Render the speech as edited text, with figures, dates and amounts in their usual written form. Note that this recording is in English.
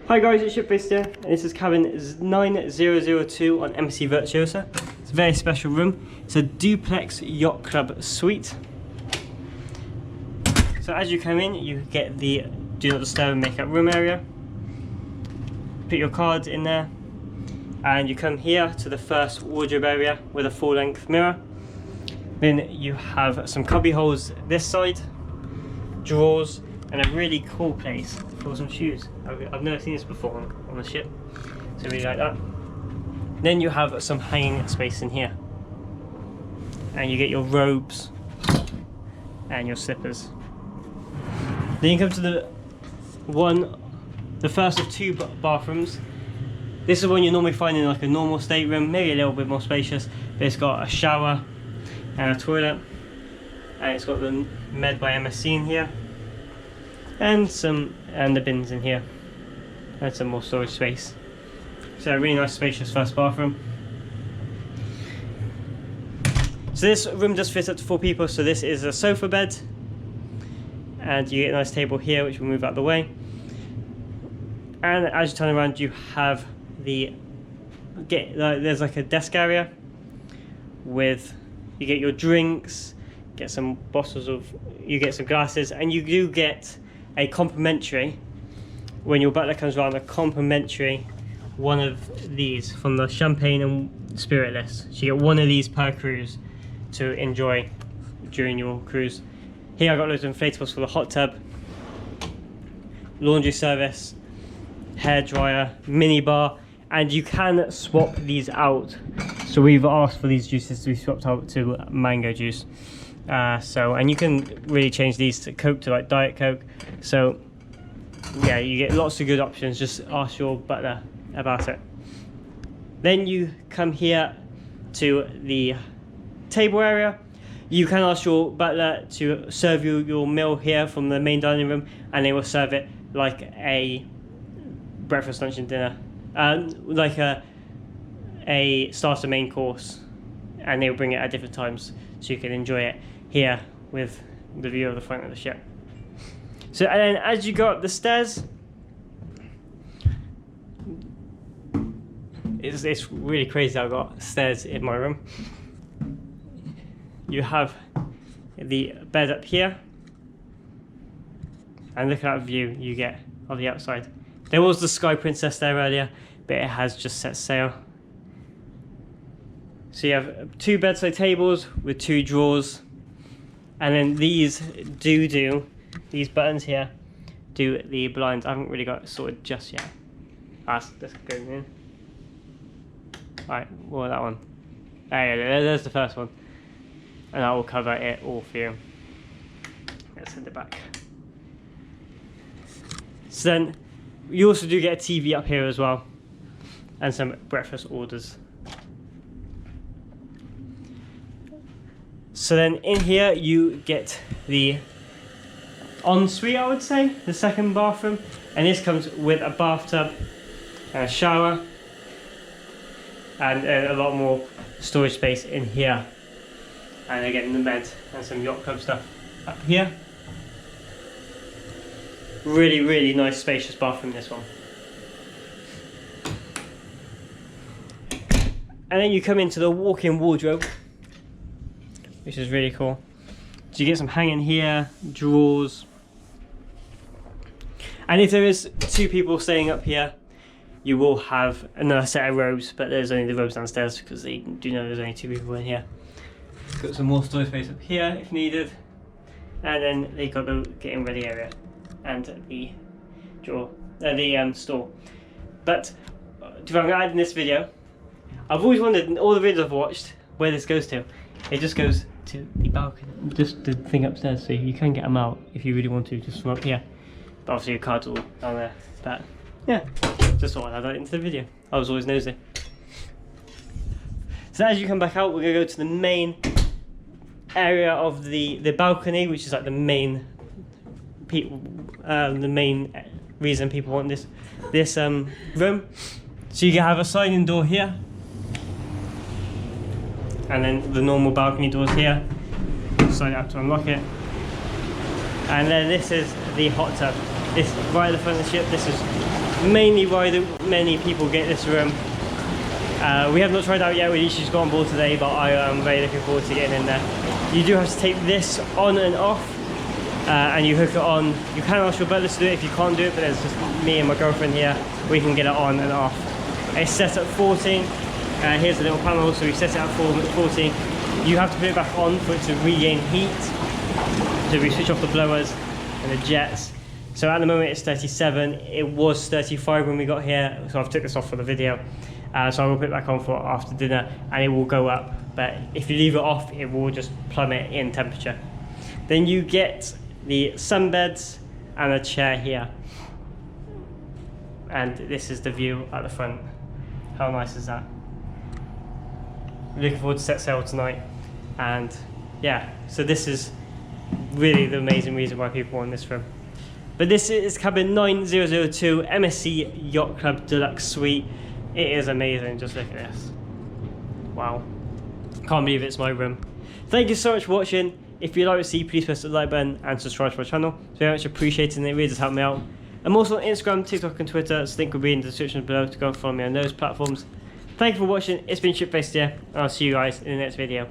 Hi guys, it's Shipface here, and this is cabin 9002 on MSC Virtuosa. It's a very special room. It's a duplex yacht club suite. So as you come in, you get the do not disturb and make up room area. Put your cards in there, and you come here to the first wardrobe area with a full-length mirror. Then you have some cubby holes this side, drawers, and a really cool place for some shoes. I've never seen this before on the ship, so I really like that. Then you have some hanging space in here, and you get your robes and your slippers. Then you come to the first of two bathrooms. This is one you normally find in like a normal stateroom, maybe a little bit more spacious, but it's got a shower and a toilet, and it's got the Med by MSC in here, and the bins in here, and some more storage space. So a really nice spacious first bathroom. So this room does fit up to 4 people, so this is a sofa bed, and you get a nice table here which will move out of the way. And as you turn around, you have there's like a desk area with, you get your drinks, get some bottles of, you get some glasses, and you do get a complimentary, when your butler comes around, a complimentary one of these from the champagne and spirit list. So you get one of these per cruise to enjoy during your cruise. Here I got loads of inflatables for the hot tub, laundry service, hair dryer, mini bar, and you can swap these out. So we've asked for these juices to be swapped out to mango juice. And you can really change these to Coke, to like Diet Coke. So yeah, you get lots of good options. Just ask your butler about it. Then you come here to the table area. You can ask your butler to serve you your meal here from the main dining room, and they will serve it like a breakfast, lunch and dinner, like a starter main course, and they'll bring it at different times so you can enjoy it here with the view of the front of the ship. So, and then as you go up the stairs, it's really crazy. I've got stairs in my room. You have the bed up here, and look at that view you get of the outside. There was the Sky Princess there earlier, but it has just set sail. So you have 2 bedside tables with 2 drawers, and then these these buttons here do the blinds. I haven't really got it sorted just yet. Let's go in. Right, well, that one. There's the first one, and I will cover it all for you. Let's send it back. So then you also do get a TV up here as well, and some breakfast orders. So then in here you get the ensuite, I would say, the second bathroom, and this comes with a bathtub and a shower, and a lot more storage space in here. And again, the bed and some yacht club stuff up here. Really, really nice spacious bathroom, this one. And then you come into the walk-in wardrobe, which is really cool. So you get some hanging here, drawers. And if there is 2 people staying up here, you will have another set of robes, but there's only the robes downstairs because they do know there's only 2 people in here. Got some more storage space up here if needed. And then they got the getting ready area and the drawer, the store. But if I'm gonna add in this video, I've always wondered in all the videos I've watched where this goes to. It just goes to the balcony, just the thing upstairs, so you can get them out if you really want to, just from up here. But obviously your cards all down there. But yeah, just thought I'd add that into the video. I was always nosy. So as you come back out, we're gonna go to the main area of the balcony, which is like the main reason people want this room. So you can have a sliding door here, and then the normal balcony doors here. Slide it up to unlock it. And then this is the hot tub. This right at the front of the ship. This is mainly why many people get this room. We have not tried out yet, we literally just got on board today, but I am very looking forward to getting in there. You do have to take this on and off, and you hook it on. You can ask your butler to do it if you can't do it, but there's just me and my girlfriend here. We can get it on and off. It's set at 14. Here's the little panel, so we set it at 14. You have to put it back on for it to regain heat. So we switch off the blowers and the jets. So at the moment it's 37. It was 35 when we got here, so I've took this off for the video. So I will put it back on for after dinner, and it will go up. But if you leave it off, it will just plummet in temperature. Then you get the sunbeds and a chair here. And this is the view at the front. How nice is that? Looking forward to set sail tonight. And yeah, so this is really the amazing reason why people want this room. But this is cabin 9002 MSC Yacht Club Deluxe Suite. It is amazing, just look at this. Wow. Can't believe it's my room. Thank you so much for watching. If you like what you see, please press the like button and subscribe to my channel. It's very much appreciated, and it really does help me out. I'm also on Instagram, TikTok and Twitter, so link will be in the description below to go and follow me on those platforms. Thank you for watching. It's been Shipfaced here, and I'll see you guys in the next video.